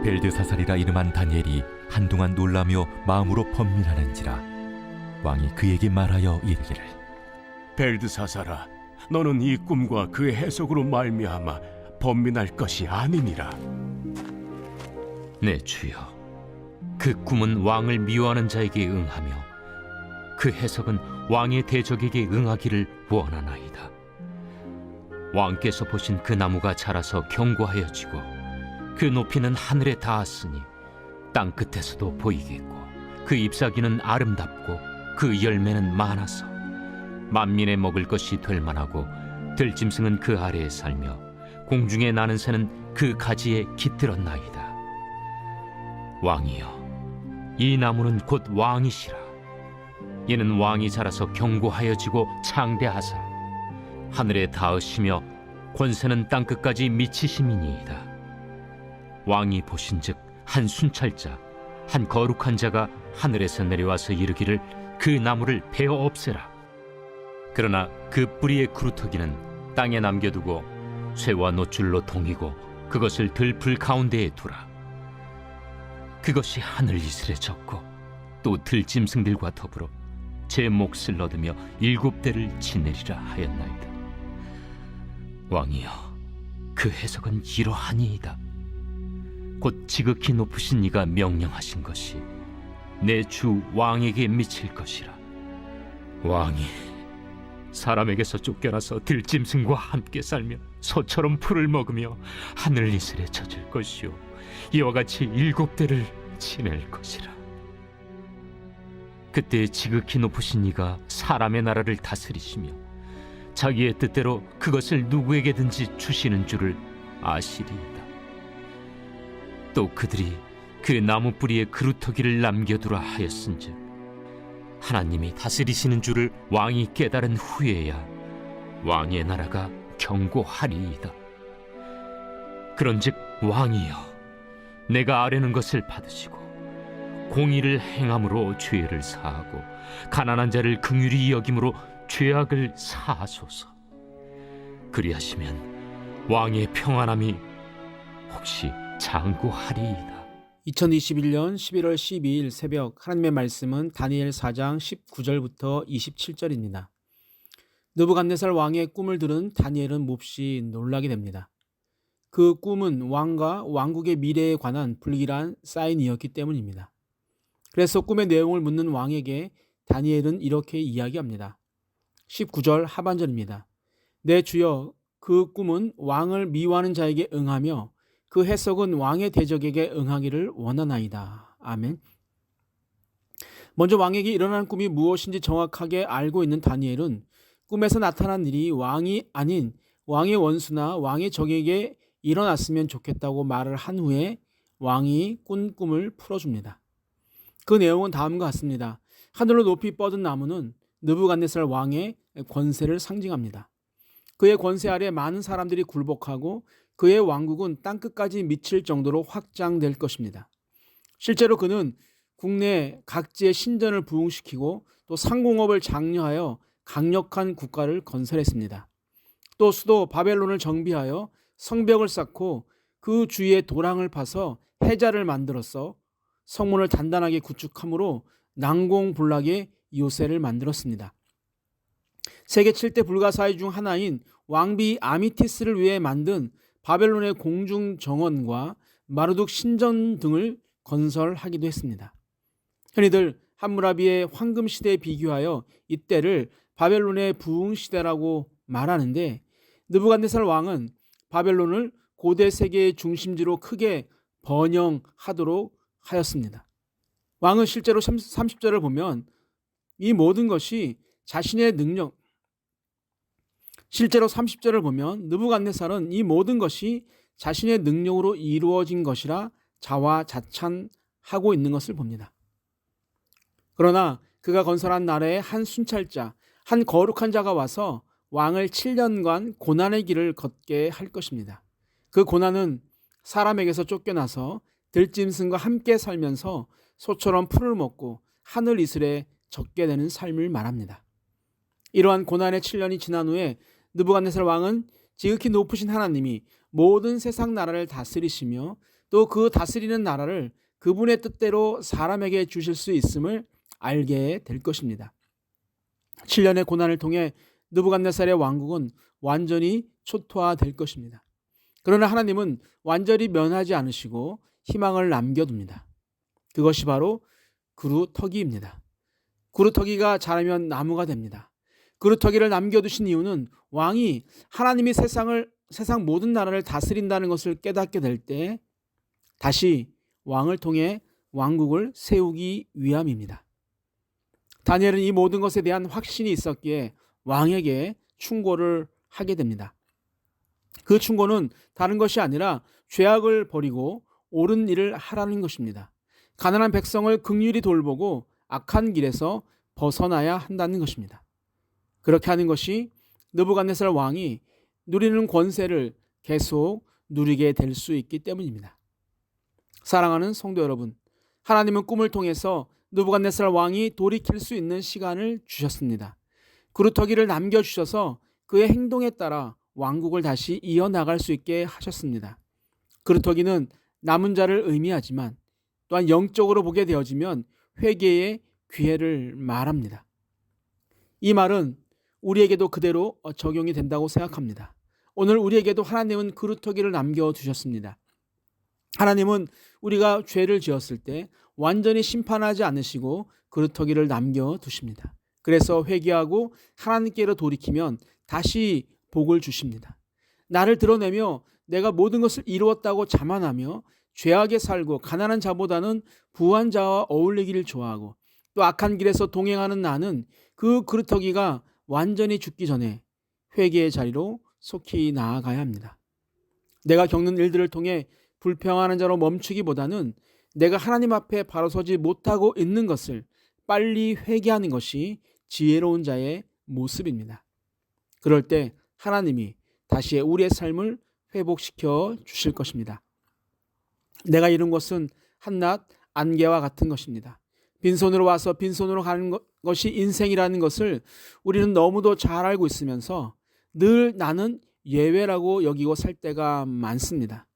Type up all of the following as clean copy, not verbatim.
벨드사살이라 이름한 다니엘이 한동안 놀라며 마음으로 번민하는지라 왕이 그에게 말하여 이르기를 벨드사살아, 너는 이 꿈과 그의 해석으로 말미암아 번민할 것이 아니니라. 내 주여, 그 꿈은 왕을 미워하는 자에게 응하며 그 해석은 왕의 대적에게 응하기를 원하나이다. 왕께서 보신 그 나무가 자라서 견고하여지고 그 높이는 하늘에 닿았으니 땅 끝에서도 보이겠고 그 잎사귀는 아름답고 그 열매는 많아서 만민의 먹을 것이 될 만하고 들짐승은 그 아래에 살며 공중에 나는 새는 그 가지에 깃들었나이다. 왕이여, 이 나무는 곧 왕이시라. 이는 왕이 자라서 견고하여지고 창대하사 하늘에 닿으시며 권세는 땅 끝까지 미치심이니이다. 왕이 보신즉 한 순찰자, 한 거룩한 자가 하늘에서 내려와서 이르기를 그 나무를 베어 없애라. 그러나 그 뿌리의 그루터기는 땅에 남겨두고 쇠와 노줄로 동이고 그것을 들풀 가운데에 두라. 그것이 하늘 이슬에 젖고 또 들짐승들과 더불어 제 몫을 얻으며 7대를 지내리라 하였나이다. 왕이여, 그 해석은 이러하니이다. 곧 지극히 높으신 이가 명령하신 것이 내 주 왕에게 미칠 것이라. 왕이 사람에게서 쫓겨나서 들짐승과 함께 살며 소처럼 풀을 먹으며 하늘 이슬에 젖을 것이요 이와 같이 7대를 지낼 것이라. 그때 지극히 높으신 이가 사람의 나라를 다스리시며 자기의 뜻대로 그것을 누구에게든지 주시는 줄을 아시리이다. 또 그들이 그 나무 뿌리에 그루터기를 남겨두라 하였은즉 하나님이 다스리시는 줄을 왕이 깨달은 후에야 왕의 나라가 견고하리이다. 그런즉 왕이여, 내가 아뢰는 것을 받으시고 공의를 행함으로 죄를 사하고 가난한 자를 긍휼히 여김으로 죄악을 사하소서. 그리하시면 왕의 평안함이 혹시 장구하리이다. 2021년 11월 12일 새벽 하나님의 말씀은 다니엘 4장 19절부터 27절입니다. 느부갓네살 왕의 꿈을 들은 다니엘은 몹시 놀라게 됩니다. 그 꿈은 왕과 왕국의 미래에 관한 불길한 사인이었기 때문입니다. 그래서 꿈의 내용을 묻는 왕에게 다니엘은 이렇게 이야기합니다. 19절 하반절입니다. 내 주여, 그 꿈은 왕을 미워하는 자에게 응하며 그 해석은 왕의 대적에게 응하기를 원하나이다. 아멘. 먼저 왕에게 일어난 꿈이 무엇인지 정확하게 알고 있는 다니엘은 꿈에서 나타난 일이 왕이 아닌 왕의 원수나 왕의 적에게 일어났으면 좋겠다고 말을 한 후에 왕이 꾼 꿈을 풀어줍니다. 그 내용은 다음과 같습니다. 하늘로 높이 뻗은 나무는 느부갓네살 왕의 권세를 상징합니다. 그의 권세 아래 많은 사람들이 굴복하고 그의 왕국은 땅끝까지 미칠 정도로 확장될 것입니다. 실제로 그는 국내 각지의 신전을 부흥시키고 또 상공업을 장려하여 강력한 국가를 건설했습니다. 또 수도 바벨론을 정비하여 성벽을 쌓고 그 주위에 도랑을 파서 해자를 만들어서 성문을 단단하게 구축함으로 난공불락의 요새를 만들었습니다. 세계 7대 불가사의 중 하나인 왕비 아미티스를 위해 만든 바벨론의 공중 정원과 마르둑 신전 등을 건설하기도 했습니다. 흔히들 함무라비의 황금 시대에 비교하여 이때를 바벨론의 부흥 시대라고 말하는데 느부갓네살 왕은 바벨론을 고대 세계의 중심지로 크게 번영하도록 하였습니다. 왕은 실제로 30절을 보면 이 모든 것이 자신의 능력, 실제로 30절을 보면 느부갓네살은 이 모든 것이 자신의 능력으로 이루어진 것이라 자화자찬하고 있는 것을 봅니다. 그러나 그가 건설한 나라에 한 순찰자, 한 거룩한 자가 와서 왕을 7년간 고난의 길을 걷게 할 것입니다. 그 고난은 사람에게서 쫓겨나서 들짐승과 함께 살면서 소처럼 풀을 먹고 하늘 이슬에 젖게 되는 삶을 말합니다. 이러한 고난의 7년이 지난 후에 느부갓네살 왕은 지극히 높으신 하나님이 모든 세상 나라를 다스리시며 또 그 다스리는 나라를 그분의 뜻대로 사람에게 주실 수 있음을 알게 될 것입니다. 7년의 고난을 통해 느부갓네살의 왕국은 완전히 초토화될 것입니다. 그러나 하나님은 완전히 면하지 않으시고 희망을 남겨둡니다. 그것이 바로 그루터기입니다. 그루터기가 자라면 나무가 됩니다. 그루터기를 남겨두신 이유는 왕이 하나님이 세상 모든 나라를 다스린다는 것을 깨닫게 될 때 다시 왕을 통해 왕국을 세우기 위함입니다. 다니엘은 이 모든 것에 대한 확신이 있었기에 왕에게 충고를 하게 됩니다. 그 충고는 다른 것이 아니라 죄악을 버리고 옳은 일을 하라는 것입니다. 가난한 백성을 긍휼히 돌보고 악한 길에서 벗어나야 한다는 것입니다. 그렇게 하는 것이 느부갓네살 왕이 누리는 권세를 계속 누리게 될 수 있기 때문입니다. 사랑하는 성도 여러분, 하나님은 꿈을 통해서 느부갓네살 왕이 돌이킬 수 있는 시간을 주셨습니다. 그루터기를 남겨주셔서 그의 행동에 따라 왕국을 다시 이어나갈 수 있게 하셨습니다. 그루터기는 남은 자를 의미하지만 또한 영적으로 보게 되어지면 회개의 기회를 말합니다. 이 말은 우리에게도 그대로 적용이 된다고 생각합니다. 오늘 우리에게도 하나님은 그루터기를 남겨두셨습니다. 하나님은 우리가 죄를 지었을 때 완전히 심판하지 않으시고 그루터기를 남겨두십니다. 그래서 회개하고 하나님께로 돌이키면 다시 복을 주십니다. 나를 드러내며 내가 모든 것을 이루었다고 자만하며 죄악에 살고 가난한 자보다는 부한 자와 어울리기를 좋아하고 또 악한 길에서 동행하는 나는 그 그루터기가 완전히 죽기 전에 회개의 자리로 속히 나아가야 합니다. 내가 겪는 일들을 통해 불평하는 자로 멈추기보다는 내가 하나님 앞에 바로 서지 못하고 있는 것을 빨리 회개하는 것이 지혜로운 자의 모습입니다. 그럴 때 하나님이 다시 우리의 삶을 회복시켜 주실 것입니다. 내가 이룬 것은 한낱 안개와 같은 것입니다. 빈손으로 와서 빈손으로 가는 것이 인생이라는 것을 우리는 너무도 잘 알고 있으면서 늘 나는 예외라고 여기고 살 때가 많습니다.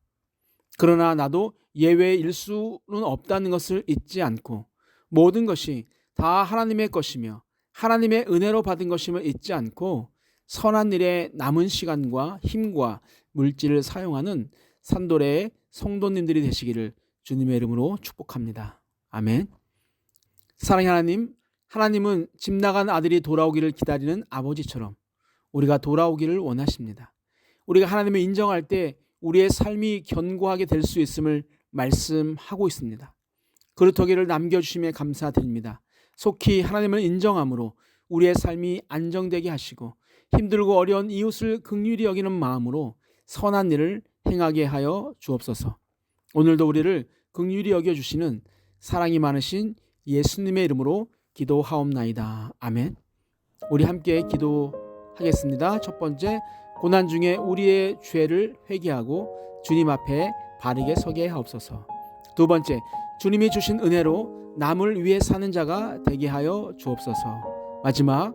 그러나 나도 예외일 수는 없다는 것을 잊지 않고 모든 것이 다 하나님의 것이며 하나님의 은혜로 받은 것임을 잊지 않고 선한 일에 남은 시간과 힘과 물질을 사용하는 산도래의 성도님들이 되시기를 주님의 이름으로 축복합니다. 아멘. 사랑의 하나님, 하나님은 집 나간 아들이 돌아오기를 기다리는 아버지처럼 우리가 돌아오기를 원하십니다. 우리가 하나님을 인정할 때 우리의 삶이 견고하게 될 수 있음을 말씀하고 있습니다. 그루터기를 남겨주심에 감사드립니다. 속히 하나님을 인정함으로 우리의 삶이 안정되게 하시고 힘들고 어려운 이웃을 긍휼히 여기는 마음으로 선한 일을 행하게 하여 주옵소서. 오늘도 우리를 긍휼히 여겨주시는 사랑이 많으신 예수님의 이름으로 기도하옵나이다. 아멘. 우리 함께 기도하겠습니다. 첫 번째, 고난 중에 우리의 죄를 회개하고 주님 앞에 바르게 서게 하옵소서. 두 번째, 주님이 주신 은혜로 남을 위해 사는 자가 되게 하여 주옵소서. 마지막,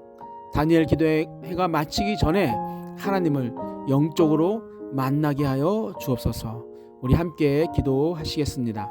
다니엘 기도의 해가 마치기 전에 하나님을 영적으로 만나게 하여 주옵소서. 우리 함께 기도하시겠습니다.